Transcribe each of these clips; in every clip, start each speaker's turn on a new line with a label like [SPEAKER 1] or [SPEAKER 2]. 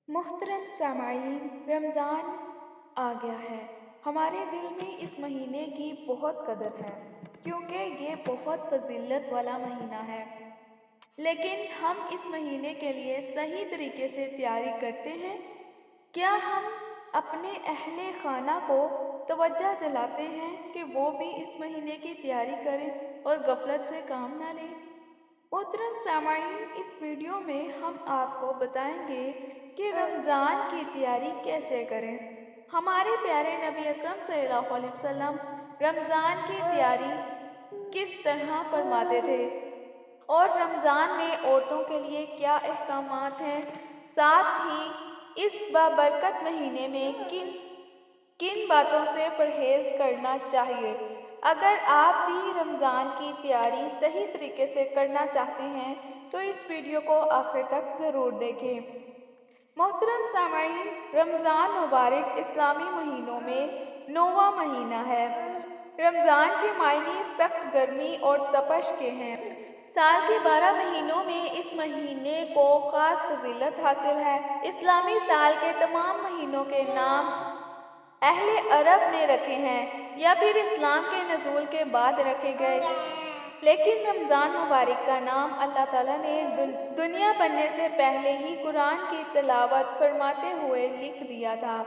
[SPEAKER 1] محترم سامعین، رمضان آ گیا ہے۔ ہمارے دل میں اس مہینے کی بہت قدر ہے کیونکہ یہ بہت فضیلت والا مہینہ ہے۔ لیکن ہم اس مہینے کے لیے صحیح طریقے سے تیاری کرتے ہیں؟ کیا ہم اپنے اہل خانہ کو توجہ دلاتے ہیں کہ وہ بھی اس مہینے کی تیاری کریں اور غفلت سے کام نہ لیں؟ محترم سامعین، اس ویڈیو میں ہم آپ کو بتائیں گے کہ رمضان کی تیاری کیسے کریں۔ ہمارے پیارے نبی اکرم صلی اللہ علیہ وسلم رمضان کی تیاری کس طرح فرماتے تھے اور رمضان میں عورتوں کے لیے کیا احکامات ہیں، ساتھ ہی اس بابرکت مہینے میں کن کن باتوں سے پرہیز کرنا چاہیے۔ اگر آپ بھی رمضان کی تیاری صحیح طریقے سے کرنا چاہتے ہیں تو اس ویڈیو کو آخر تک ضرور دیکھیں۔ محترم سامعین، رمضان مبارک اسلامی مہینوں میں 9واں مہینہ ہے۔ رمضان کے معنی سخت گرمی اور تپش کے ہیں۔ سال کے 12 مہینوں میں اس مہینے کو خاص فضیلت حاصل ہے۔ اسلامی سال کے تمام مہینوں کے نام اہل عرب نے رکھے ہیں یا پھر اسلام کے نزول کے بعد رکھے گئے، لیکن رمضان مبارک کا نام اللہ تعالیٰ نے دنیا بننے سے پہلے ہی قرآن کی تلاوت فرماتے ہوئے لکھ دیا تھا۔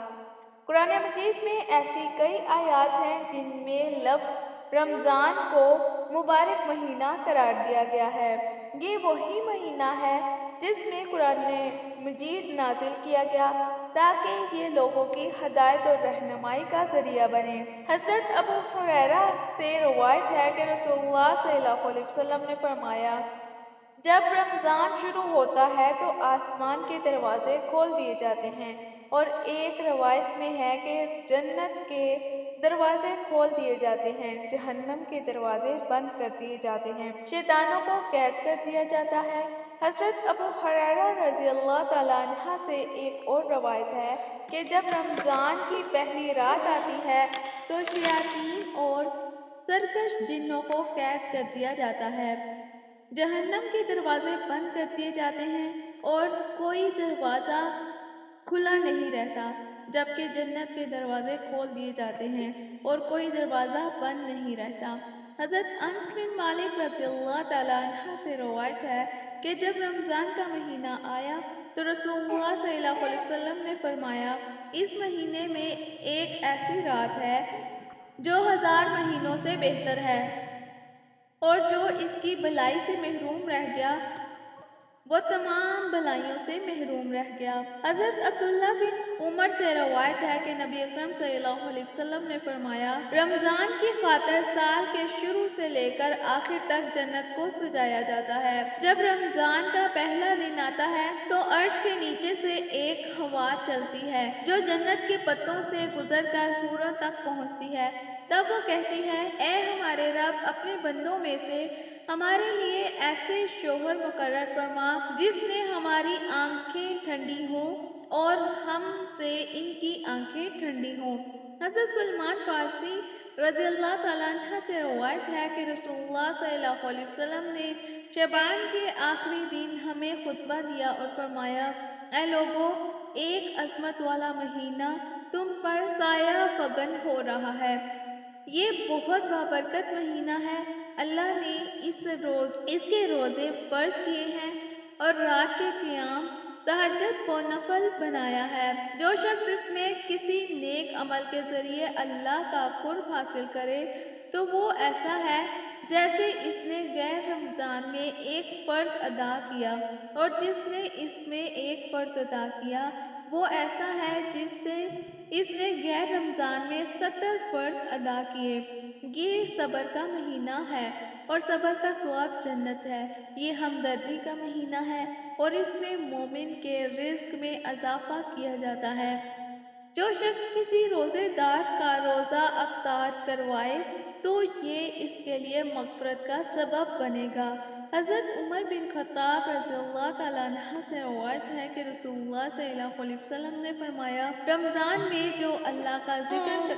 [SPEAKER 1] قرآن مجید میں ایسی کئی آیات ہیں جن میں لفظ رمضان کو مبارک مہینہ قرار دیا گیا ہے۔ یہ وہی مہینہ ہے جس میں قرآن مجید نازل کیا گیا تاکہ یہ لوگوں کی ہدایت اور رہنمائی کا ذریعہ بنے۔ حضرت ابو ہریرہ سے روایت ہے کہ رسول اللہ صلی اللہ علیہ وسلم نے فرمایا، جب رمضان شروع ہوتا ہے تو آسمان کے دروازے کھول دیے جاتے ہیں، اور ایک روایت میں ہے کہ جنت کے دروازے کھول دیے جاتے ہیں، جہنم کے دروازے بند کر دیے جاتے ہیں، شیطانوں کو قید کر دیا جاتا ہے۔ حضرت ابو ہریرہ رضی اللہ تعالیٰ عنہ سے ایک اور روایت ہے کہ جب رمضان کی پہلی رات آتی ہے تو شیاطین اور سرکش جنوں کو قید کر دیا جاتا ہے، جہنم کے دروازے بند کر دیے جاتے ہیں اور کوئی دروازہ کھلا نہیں رہتا، جبکہ جنت کے دروازے کھول دیے جاتے ہیں اور کوئی دروازہ بند نہیں رہتا۔ حضرت انس بن مالک رضی اللہ تعالیٰ عنہ سے روایت ہے کہ جب رمضان کا مہینہ آیا تو رسول اللہ صلی اللہ علیہ وسلم نے فرمایا، اس مہینے میں ایک ایسی رات ہے جو 1000 مہینوں سے بہتر ہے، اور جو اس کی بھلائی سے محروم رہ گیا وہ تمام بھلائیوں سے محروم رہ گیا۔ حضرت عبداللہ بن عمر سے روایت ہے کہ نبی اکرم صلی اللہ علیہ وسلم نے فرمایا، رمضان کی خاطر سال کے شروع سے لے کر آخر تک جنت کو سجایا جاتا ہے۔ جب رمضان کا پہلا دن آتا ہے تو عرش کے نیچے سے ایک ہوا چلتی ہے جو جنت کے پتوں سے گزر کر حوروں تک پہنچتی ہے۔ تب وہ کہتی ہے، اے ہمارے رب، اپنے بندوں میں سے ہمارے لیے ایسے شوہر مقرر فرما جس نے ہماری آنکھیں ٹھنڈی ہوں اور ہم سے ان کی آنکھیں ٹھنڈی ہوں۔ حضرت سلمان فارسی رضی اللہ تعالیٰ عنہ سے روایت ہے کہ رسول اللہ صلی اللہ علیہ وسلم نے شعبان کے آخری دن ہمیں خطبہ دیا اور فرمایا، اے لوگو، ایک عظمت والا مہینہ تم پر سایہ فگن ہو رہا ہے، یہ بہت بابرکت مہینہ ہے، اللہ نے اس کے روزے فرض کیے ہیں اور رات کے قیام تہجد کو نفل بنایا ہے۔ جو شخص اس میں کسی نیک عمل کے ذریعے اللہ کا قرب حاصل کرے تو وہ ایسا ہے جیسے اس نے غیر رمضان میں ایک فرض ادا کیا، اور جس نے اس میں ایک فرض ادا کیا وہ ایسا ہے جس سے اس نے غیر رمضان میں 70 فرض ادا کیے۔ یہ صبر کا مہینہ ہے اور صبر کا ثواب جنت ہے۔ یہ ہمدردی کا مہینہ ہے اور اس میں مومن کے رزق میں اضافہ کیا جاتا ہے۔ جو شخص کسی روزے دار کا روزہ افطار کروائے تو یہ اس کے لیے مغفرت کا سبب بنے گا۔ حضرت عمر بن خطاب رضی اللہ تعالیٰ عنہ سے روایت ہے کہ رسول اللہ صلی اللہ علیہ وسلم نے فرمایا، رمضان میں جو اللہ کا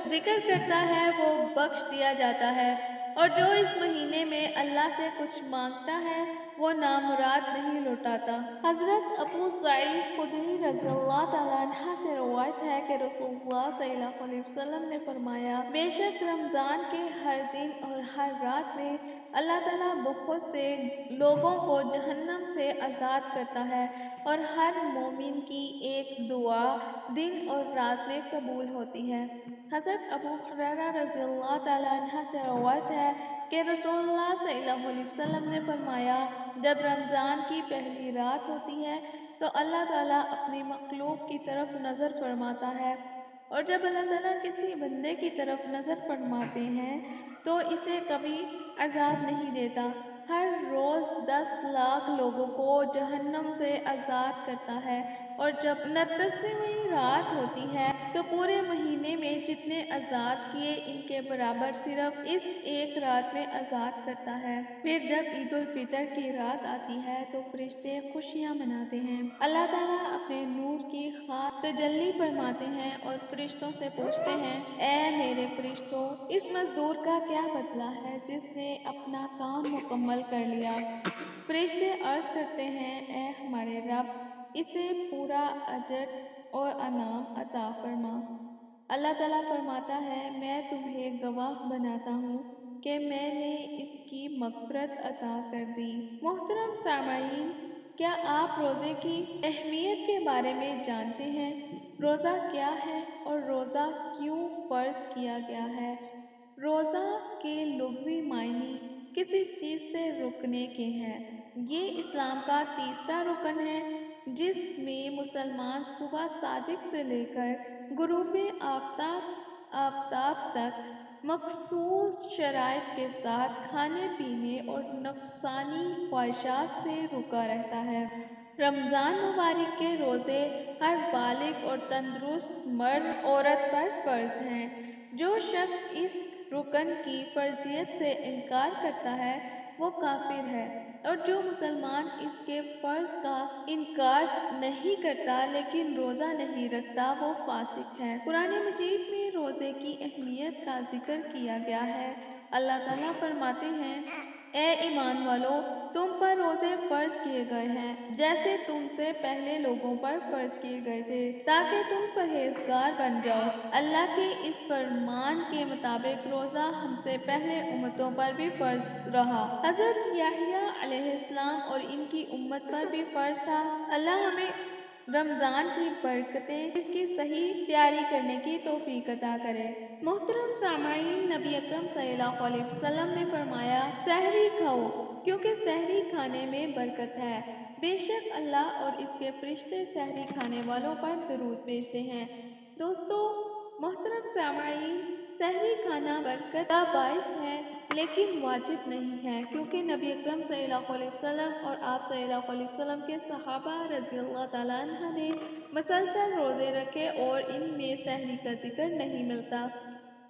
[SPEAKER 1] ذکر کرتا ہے وہ بخش دیا جاتا ہے، اور جو اس مہینے میں اللہ سے کچھ مانگتا ہے وہ نامراد نہیں لوٹاتا۔ حضرت ابو سعید خدری رضی اللہ تعالیٰ عنہ سے روایت ہے کہ رسول اللہ صلی اللہ علیہ وسلم نے فرمایا، بے شک رمضان کے ہر دن اور ہر رات میں اللہ تعالیٰ بہت سے لوگوں کو جہنم سے آزاد کرتا ہے اور ہر مومن کی ایک دعا دن اور رات میں قبول ہوتی ہے۔ حضرت ابو ہریرہ رضی اللہ تعالیٰ عنہ سے روایت ہے کہ رسول اللہ صلی اللہ علیہ وسلم نے فرمایا، جب رمضان کی پہلی رات ہوتی ہے تو اللہ تعالیٰ اپنی مخلوق کی طرف نظر فرماتا ہے، اور جب اللہ تعالیٰ کسی بندے کی طرف نظر فرماتے ہیں تو اسے کبھی عذاب نہیں دیتا۔ ہر روز 10 لاکھ لوگوں کو جہنم سے آزاد کرتا ہے، اور جب 29ویں رات ہوتی ہے تو پورے مہینے میں جتنے آزاد کیے ان کے برابر صرف اس ایک رات میں آزاد کرتا ہے۔ پھر جب عید الفطر کی رات آتی ہے تو فرشتے خوشیاں مناتے ہیں، اللہ تعالیٰ اپنے نور کی خاص تجلی فرماتے ہیں اور فرشتوں سے پوچھتے ہیں، اے میرے فرشتوں، اس مزدور کا کیا بدلہ ہے جس نے اپنا کام مکمل کر لیا؟ فرشتے عرض کرتے ہیں، اے ہمارے رب، اسے پورا اجر اور انعام عطا فرما۔ اللہ تعالیٰ فرماتا ہے، میں تمہیں گواہ بناتا ہوں کہ میں نے اس کی مغفرت عطا کر دی۔ محترم سامعین، کیا آپ روزے کی اہمیت کے بارے میں جانتے ہیں؟ روزہ کیا ہے اور روزہ کیوں فرض کیا گیا ہے؟ روزہ کے لغوی معنی کسی چیز سے رکنے کے ہیں۔ یہ اسلام کا تیسرا رکن ہے جس میں مسلمان صبح صادق سے لے کر غروب آفتاب تک مخصوص شرائط کے ساتھ کھانے پینے اور نفسانی خواہشات سے رکا رہتا ہے۔ رمضان مبارک کے روزے ہر بالغ اور تندرست مرد عورت پر فرض ہیں۔ جو شخص اس رکن کی فرضیت سے انکار کرتا ہے وہ کافر ہے، اور جو مسلمان اس کے فرض کا انکار نہیں کرتا لیکن روزہ نہیں رکھتا وہ فاسق ہے۔ قرآن مجید میں روزے کی اہمیت کا ذکر کیا گیا ہے۔ اللہ تعالیٰ فرماتے ہیں، اے ایمان والو، تم پر روزے فرض کیے گئے ہیں جیسے تم سے پہلے لوگوں پر فرض کیے گئے تھے تاکہ تم پرہیزگار بن جاؤ۔ اللہ کے اس فرمان کے مطابق روزہ ہم سے پہلے امتوں پر بھی فرض رہا۔ حضرت یحییٰ علیہ السلام اور ان کی امت پر بھی فرض تھا۔ اللہ ہمیں رمضان کی برکتیں اس کی صحیح تیاری کرنے کی توفیق عطا کرے۔ محترم سامعین، نبی اکرم صلی اللہ علیہ وسلم نے فرمایا، سحری کھاؤ کیونکہ سحری کھانے میں برکت ہے۔ بے شک اللہ اور اس کے فرشتے سحری کھانے والوں پر درود بھیجتے ہیں۔ دوستو، محترم سامعین، سحری کھانا برکت کا باعث ہے لیکن واجب نہیں ہے، کیونکہ نبی اکرم صلی اللہ علیہ وسلم اور آپ صلی اللہ علیہ وسلم کے صحابہ رضی اللہ تعالیٰ عنہ نے مسلسل روزے رکھے اور ان میں سحری کا ذکر نہیں ملتا۔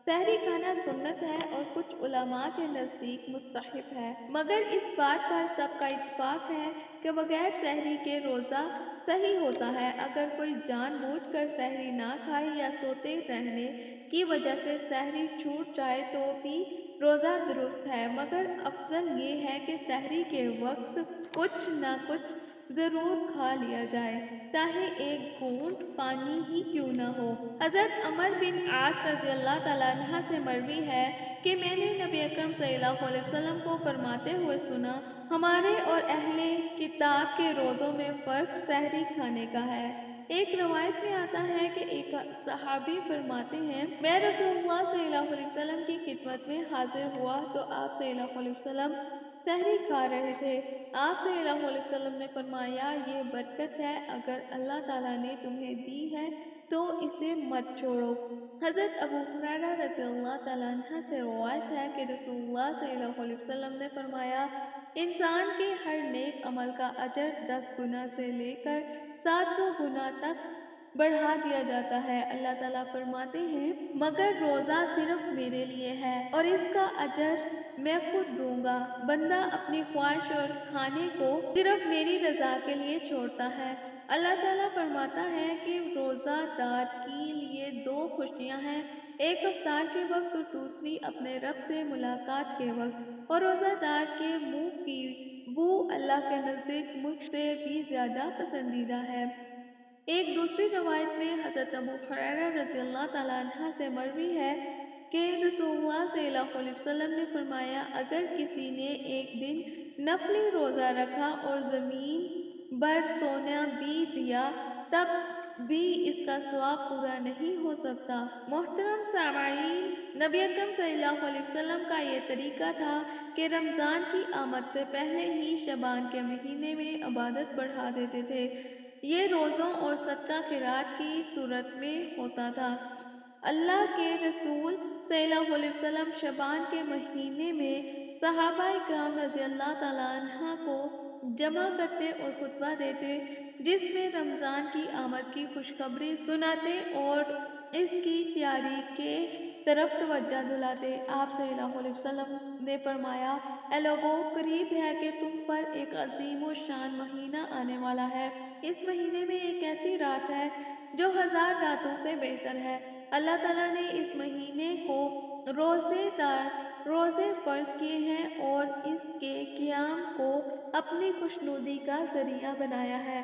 [SPEAKER 1] سحری کھانا سنت ہے اور کچھ علماء کے نزدیک مستحب ہے، مگر اس بات پر سب کا اتفاق ہے کہ بغیر سحری کے روزہ صحیح ہوتا ہے۔ اگر کوئی جان بوجھ کر سحری نہ کھائے یا سوتے رہنے کی وجہ سے سحری چھوٹ جائے تو بھی روزہ درست ہے، مگر افضل یہ ہے کہ سحری کے وقت کچھ نہ کچھ ضرور کھا لیا جائے، چاہے ایک گھونٹ پانی ہی کیوں نہ ہو۔ حضرت عمر بن عاص رضی اللہ تعالیٰ عنہ سے مروی ہے کہ میں نے نبی اکرم صلی اللہ علیہ وسلم کو فرماتے ہوئے سنا، ہمارے اور اہل کتاب کے روزوں میں فرق سحری کھانے کا ہے۔ ایک روایت میں آتا ہے کہ ایک صحابی فرماتے ہیں، میں رسول اللہ صلی اللہ علیہ وسلم کی خدمت میں حاضر ہوا تو آپ صلی اللہ علیہ وسلم سحری کھا رہے تھے۔ آپ صلی اللہ علیہ وسلم نے فرمایا، یہ برکت ہے، اگر اللہ تعالیٰ نے تمہیں دی ہے تو اسے مت چھوڑو۔ حضرت ابو ہریرہ رضی اللہ تعالیٰ عنہ سے روایت ہے کہ رسول اللہ صلی اللہ علیہ وسلم نے فرمایا، انسان کے ہر نیک عمل کا اجر 10 گنا سے لے کر 700 گنا تک بڑھا دیا جاتا ہے۔ اللہ تعالیٰ فرماتے ہیں، مگر روزہ صرف میرے لیے ہے اور اس کا اجر میں خود دوں گا۔ بندہ اپنی خواہش اور کھانے کو صرف میری رضا کے لیے چھوڑتا ہے۔ اللہ تعالیٰ فرماتا ہے کہ روزہ دار کے لیے 2 خوشیاں ہیں، ایک افطار کے وقت اور دوسری اپنے رب سے ملاقات کے وقت، اور روزہ دار کے منہ کی وہ اللہ کے نزدیک مجھ سے بھی زیادہ پسندیدہ ہے۔ ایک دوسری روایت میں حضرت ابو ہریرہ رضی اللہ تعالیٰ عنہ سے مروی ہے کہ رسول اللہ صلی اللہ علیہ وسلم نے فرمایا، اگر کسی نے ایک دن نفلی روزہ رکھا اور زمین بھر سونا بھی دیا تب بھی اس کا ثواب پورا نہیں ہو سکتا۔ محترم سامعین، نبی اکرم صلی اللہ علیہ وسلم کا یہ طریقہ تھا کہ رمضان کی آمد سے پہلے ہی شعبان کے مہینے میں عبادت بڑھا دیتے تھے۔ یہ روزوں اور صدقہ خیرات کی صورت میں ہوتا تھا۔ اللہ کے رسول صلی اللہ علیہ وسلم شعبان کے مہینے میں صحابہ کرام رضی اللہ تعالیٰ عنہ کو جمع کرتے اور خطبہ دیتے، جس میں رمضان کی آمد کی خوشخبری سناتے اور اس کی تیاری کے طرف توجہ دلاتے۔ آپ صلی اللہ علیہ وسلم نے فرمایا، اے لوگو، قریب ہے کہ تم پر ایک عظیم و شان مہینہ آنے والا ہے۔ اس مہینے میں ایک ایسی رات ہے جو 1000 راتوں سے بہتر ہے۔ اللہ تعالیٰ نے اس مہینے کو روزے فرض کیے ہیں اور اس کے قیام کو اپنی خوشنودی کا ذریعہ بنایا ہے۔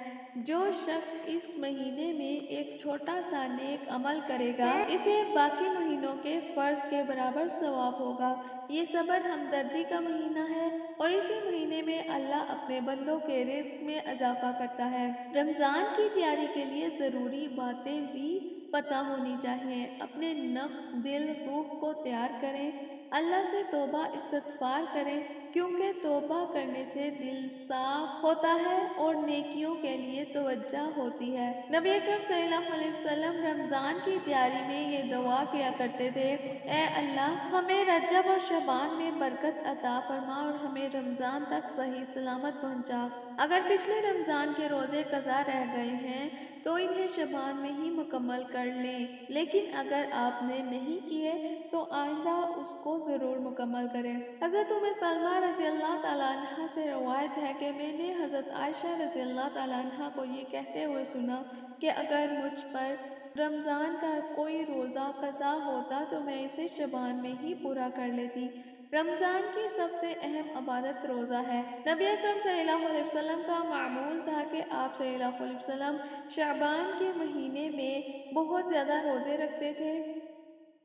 [SPEAKER 1] جو شخص اس مہینے میں ایک چھوٹا سا نیک عمل کرے گا، اسے باقی مہینوں کے فرض کے برابر ثواب ہوگا۔ یہ صبر ہمدردی کا مہینہ ہے اور اسی مہینے میں اللہ اپنے بندوں کے رزق میں اضافہ کرتا ہے۔ رمضان کی تیاری کے لیے ضروری باتیں بھی پتہ ہونی چاہیے۔ اپنے نفس، دل، روح کو تیار کریں، اللہ سے توبہ استغفار کریں، کیونکہ توبہ کرنے سے دل صاف ہوتا ہے اور نیکیوں کے لیے توجہ ہوتی ہے۔ نبی اکرم صلی اللہ علیہ وسلم رمضان کی تیاری میں یہ دعا کیا کرتے تھے، اے اللہ، ہمیں رجب اور شعبان میں برکت عطا فرما اور ہمیں رمضان تک صحیح سلامت پہنچا۔ اگر پچھلے رمضان کے روزے قضا رہ گئے ہیں تو انہیں شعبان میں ہی مکمل کر لیں، لیکن اگر آپ نے نہیں کیے تو آئندہ اس کو ضرور مکمل کریں۔ حضرت ام سلمہ رضی اللہ تعالیٰ عنہ سے روایت ہے کہ میں نے حضرت عائشہ رضی اللہ تعالیٰ عنہ کو یہ کہتے ہوئے سنا کہ اگر مجھ پر رمضان کا کوئی روزہ قضا ہوتا تو میں اسے شعبان میں ہی پورا کر لیتی۔ رمضان کی سب سے اہم عبادت روزہ ہے۔ نبی اکرم صلی اللہ علیہ وسلم کا معمول تھا کہ آپ صلی اللہ علیہ وسلم شعبان کے مہینے میں بہت زیادہ روزے رکھتے تھے۔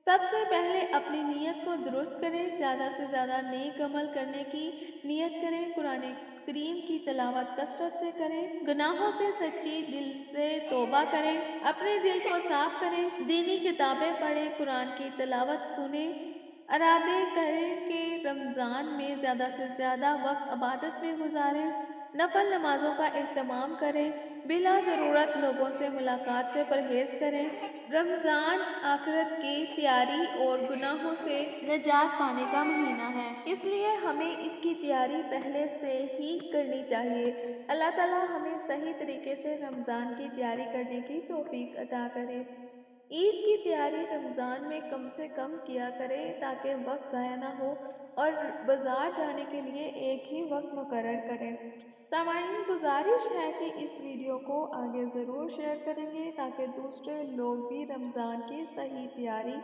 [SPEAKER 1] سب سے پہلے اپنی نیت کو درست کریں، زیادہ سے زیادہ نیک عمل کرنے کی نیت کریں، قرآن کریم کی تلاوت کثرت سے کریں، گناہوں سے سچی دل سے توبہ کریں، اپنے دل کو صاف کریں، دینی کتابیں پڑھیں، قرآن کی تلاوت سنیں، ارادے کریں کہ رمضان میں زیادہ سے زیادہ وقت عبادت میں گزاریں، نفل نمازوں کا اہتمام کریں، بلا ضرورت لوگوں سے ملاقات سے پرہیز کریں۔ رمضان آخرت کی تیاری اور گناہوں سے نجات پانے کا مہینہ ہے، اس لیے ہمیں اس کی تیاری پہلے سے ہی کرنی چاہیے۔ اللہ تعالیٰ ہمیں صحیح طریقے سے رمضان کی تیاری کرنے کی توفیق عطا کرے۔ عید کی تیاری رمضان میں کم سے کم کیا کریں تاکہ وقت ضائع نہ ہو اور بازار جانے کے لیے ایک ہی وقت مقرر کریں۔ سامعین، گزارش ہے کہ اس ویڈیو کو آگے ضرور شیئر کریں گے تاکہ دوسرے لوگ بھی رمضان کی صحیح تیاری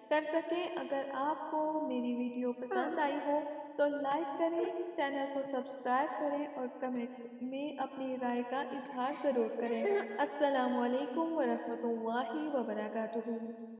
[SPEAKER 1] کر سکیں۔ اگر آپ کو میری ویڈیو پسند آئی ہو تو لائک کریں، چینل کو سبسکرائب کریں اور کمنٹ میں اپنی رائے کا اظہار ضرور کریں۔ السلام علیکم ورحمۃ اللہ وبرکاتہ۔